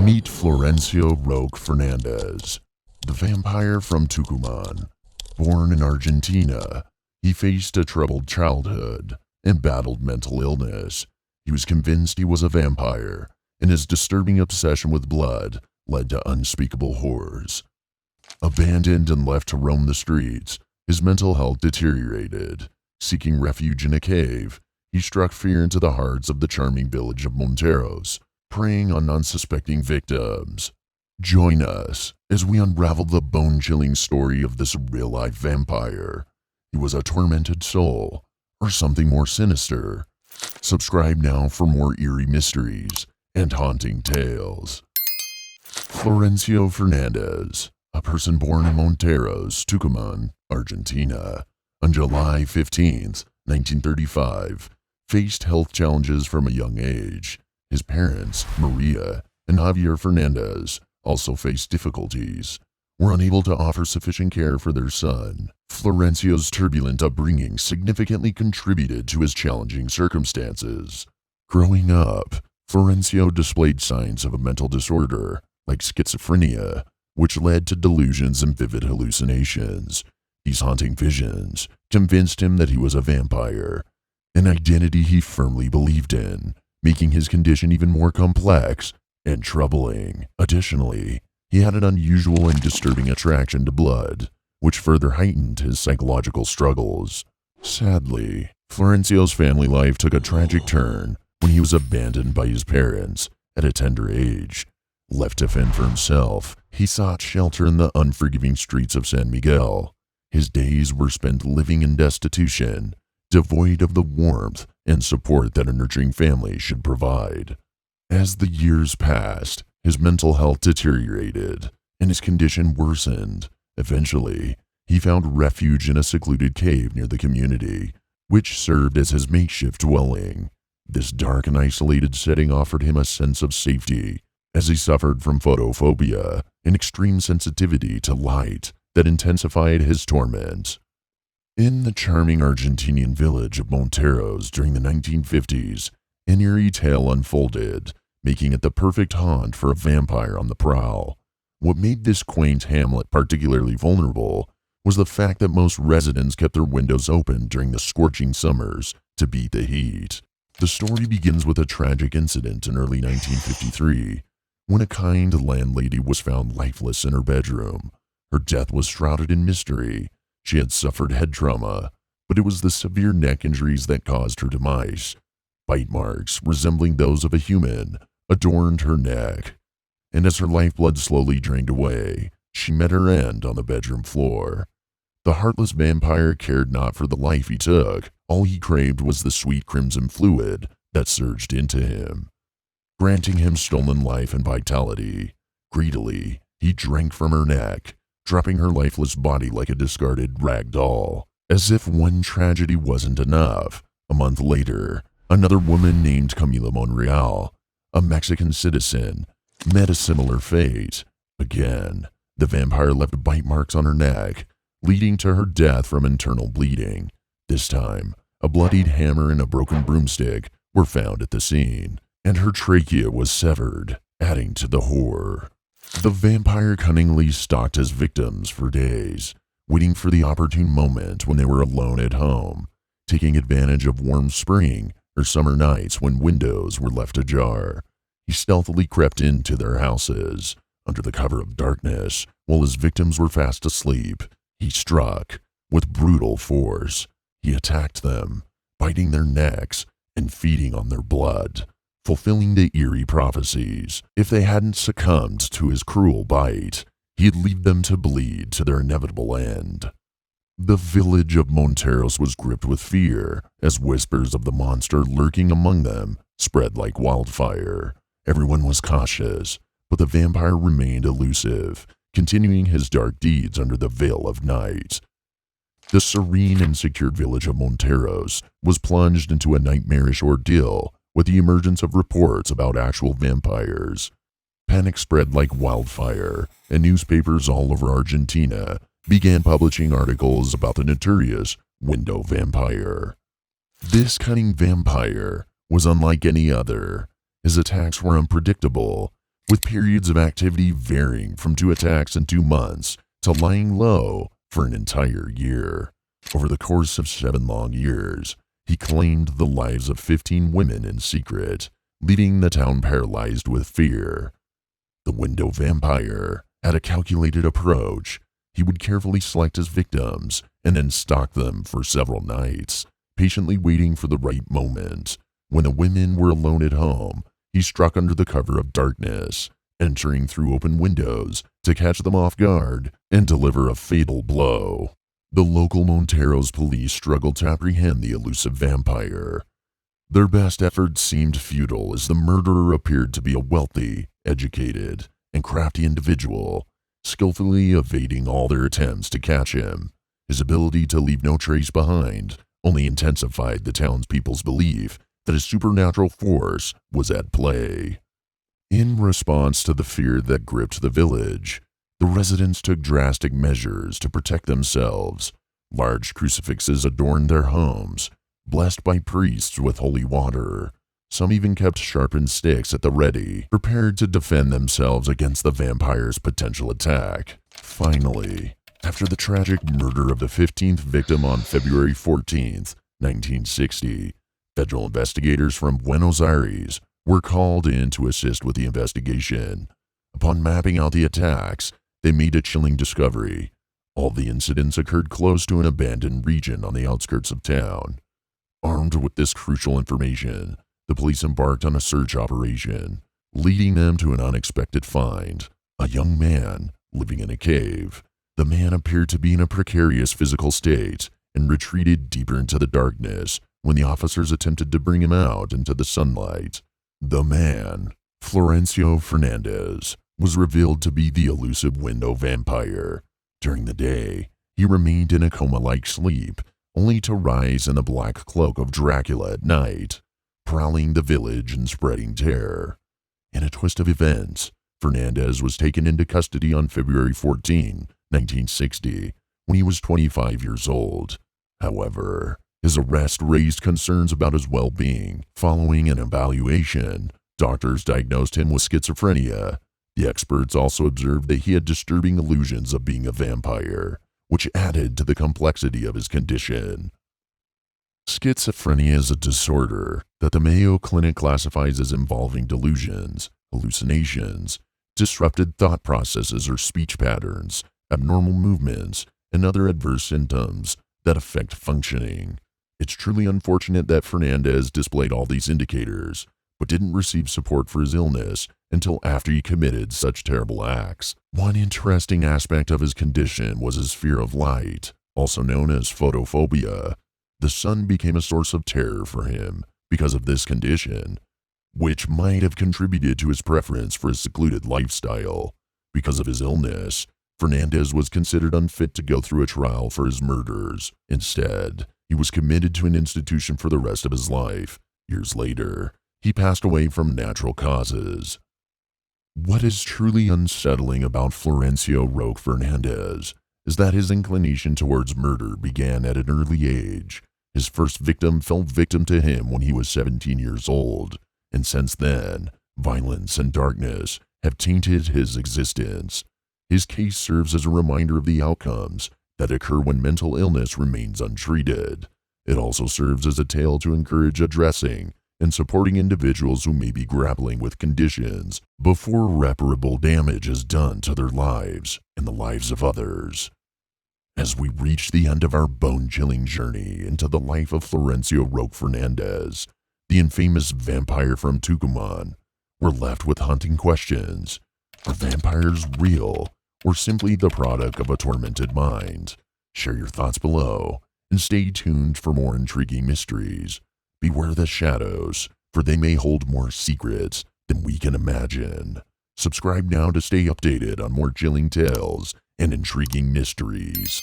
Meet Florencio Roque Fernandez, the vampire from Tucumán. Born in Argentina, he faced a troubled childhood and battled mental illness. He was convinced he was a vampire, and his disturbing obsession with blood led to unspeakable horrors. Abandoned and left to roam the streets, his mental health deteriorated. Seeking refuge in a cave, he struck fear into the hearts of the charming village of Monteros, preying on unsuspecting victims. Join us as we unravel the bone-chilling story of this real-life vampire. He was a tormented soul, or something more sinister. Subscribe now for more eerie mysteries and haunting tales. Florencio Fernandez, a person born in Monteros, Tucumán, Argentina, on July 15, 1935, faced health challenges from a young age. His parents, Maria and Javier Fernandez, also faced difficulties, were unable to offer sufficient care for their son. Florencio's turbulent upbringing significantly contributed to his challenging circumstances. Growing up, Florencio displayed signs of a mental disorder, like schizophrenia, which led to delusions and vivid hallucinations. These haunting visions convinced him that he was a vampire, an identity he firmly believed in, making his condition even more complex and troubling. Additionally, he had an unusual and disturbing attraction to blood, which further heightened his psychological struggles. Sadly, Florencio's family life took a tragic turn when he was abandoned by his parents at a tender age. Left to fend for himself, he sought shelter in the unforgiving streets of San Miguel. His days were spent living in destitution, devoid of the warmth and support that a nurturing family should provide. As the years passed, his mental health deteriorated and his condition worsened. Eventually, he found refuge in a secluded cave near the community, which served as his makeshift dwelling. This dark and isolated setting offered him a sense of safety, as he suffered from photophobia, an extreme sensitivity to light that intensified his torment. In the charming Argentinian village of Monteros during the 1950s, an eerie tale unfolded, making it the perfect haunt for a vampire on the prowl. What made this quaint hamlet particularly vulnerable was the fact that most residents kept their windows open during the scorching summers to beat the heat. The story begins with a tragic incident in early 1953, when a kind landlady was found lifeless in her bedroom. Her death was shrouded in mystery. She had suffered head trauma, but it was the severe neck injuries that caused her demise. Bite marks resembling those of a human adorned her neck, and as her lifeblood slowly drained away, she met her end on the bedroom floor. The heartless vampire cared not for the life he took. All he craved was the sweet crimson fluid that surged into him, granting him stolen life and vitality. Greedily, he drank from her neck, dropping her lifeless body like a discarded rag doll. As if one tragedy wasn't enough, a month later, another woman named Camila Monreal, a Mexican citizen, met a similar fate. Again, the vampire left bite marks on her neck, leading to her death from internal bleeding. This time, a bloodied hammer and a broken broomstick were found at the scene, and her trachea was severed, adding to the horror. The vampire cunningly stalked his victims for days, waiting for the opportune moment when they were alone at home, taking advantage of warm spring or summer nights when windows were left ajar. He stealthily crept into their houses, under the cover of darkness, while his victims were fast asleep. He struck with brutal force. He attacked them, biting their necks and feeding on their blood, fulfilling the eerie prophecies. If they hadn't succumbed to his cruel bite, he'd leave them to bleed to their inevitable end. The village of Monteros was gripped with fear as whispers of the monster lurking among them spread like wildfire. Everyone was cautious, but the vampire remained elusive, continuing his dark deeds under the veil of night. The serene and secured village of Monteros was plunged into a nightmarish ordeal with the emergence of reports about actual vampires. Panic spread like wildfire, and newspapers all over Argentina began publishing articles about the notorious window vampire. This cunning vampire was unlike any other. His attacks were unpredictable, with periods of activity varying from 2 attacks in 2 months to lying low for an entire year. Over the course of 7 long years, he claimed the lives of 15 women in secret, leaving the town paralyzed with fear. The window vampire had a calculated approach. He would carefully select his victims and then stalk them for several nights, patiently waiting for the right moment. When the women were alone at home, he struck under the cover of darkness, entering through open windows to catch them off guard and deliver a fatal blow. The local Monteros police struggled to apprehend the elusive vampire. Their best efforts seemed futile as the murderer appeared to be a wealthy, educated, and crafty individual, skillfully evading all their attempts to catch him. His ability to leave no trace behind only intensified the townspeople's belief that a supernatural force was at play. In response to the fear that gripped the village, the residents took drastic measures to protect themselves. Large crucifixes adorned their homes, blessed by priests with holy water. Some even kept sharpened sticks at the ready, prepared to defend themselves against the vampire's potential attack. Finally, after the tragic murder of the 15th victim on February 14th, 1960, federal investigators from Buenos Aires were called in to assist with the investigation. Upon mapping out the attacks, they made a chilling discovery. All the incidents occurred close to an abandoned region on the outskirts of town. Armed with this crucial information, the police embarked on a search operation, leading them to an unexpected find: a young man living in a cave. The man appeared to be in a precarious physical state and retreated deeper into the darkness when the officers attempted to bring him out into the sunlight. The man, Florencio Fernandez, was revealed to be the elusive window vampire. During the day, he remained in a coma-like sleep, only to rise in the black cloak of Dracula at night, prowling the village and spreading terror. In a twist of events, Fernandez was taken into custody on February 14, 1960, when he was 25 years old. However, his arrest raised concerns about his well-being. Following an evaluation, doctors diagnosed him with schizophrenia. The experts also observed that he had disturbing illusions of being a vampire, which added to the complexity of his condition. Schizophrenia is a disorder that the Mayo Clinic classifies as involving delusions, hallucinations, disrupted thought processes or speech patterns, abnormal movements, and other adverse symptoms that affect functioning. It's truly unfortunate that Fernandez displayed all these indicators, but didn't receive support for his illness until after he committed such terrible acts. One interesting aspect of his condition was his fear of light, also known as photophobia. The sun became a source of terror for him because of this condition, which might have contributed to his preference for a secluded lifestyle. Because of his illness, Fernandez was considered unfit to go through a trial for his murders. Instead, he was committed to an institution for the rest of his life. Years later, he passed away from natural causes. What is truly unsettling about Florencio Roque Fernandez is that his inclination towards murder began at an early age. His first victim fell victim to him when he was 17 years old, and since then, violence and darkness have tainted his existence. His case serves as a reminder of the outcomes that occur when mental illness remains untreated. It also serves as a tale to encourage addressing and supporting individuals who may be grappling with conditions before irreparable damage is done to their lives and the lives of others. As we reach the end of our bone-chilling journey into the life of Florencio Roque Fernandez, the infamous vampire from Tucumán, we're left with haunting questions. Are vampires real, or simply the product of a tormented mind? Share your thoughts below, and stay tuned for more intriguing mysteries. Beware the shadows, for they may hold more secrets than we can imagine. Subscribe now to stay updated on more chilling tales and intriguing mysteries.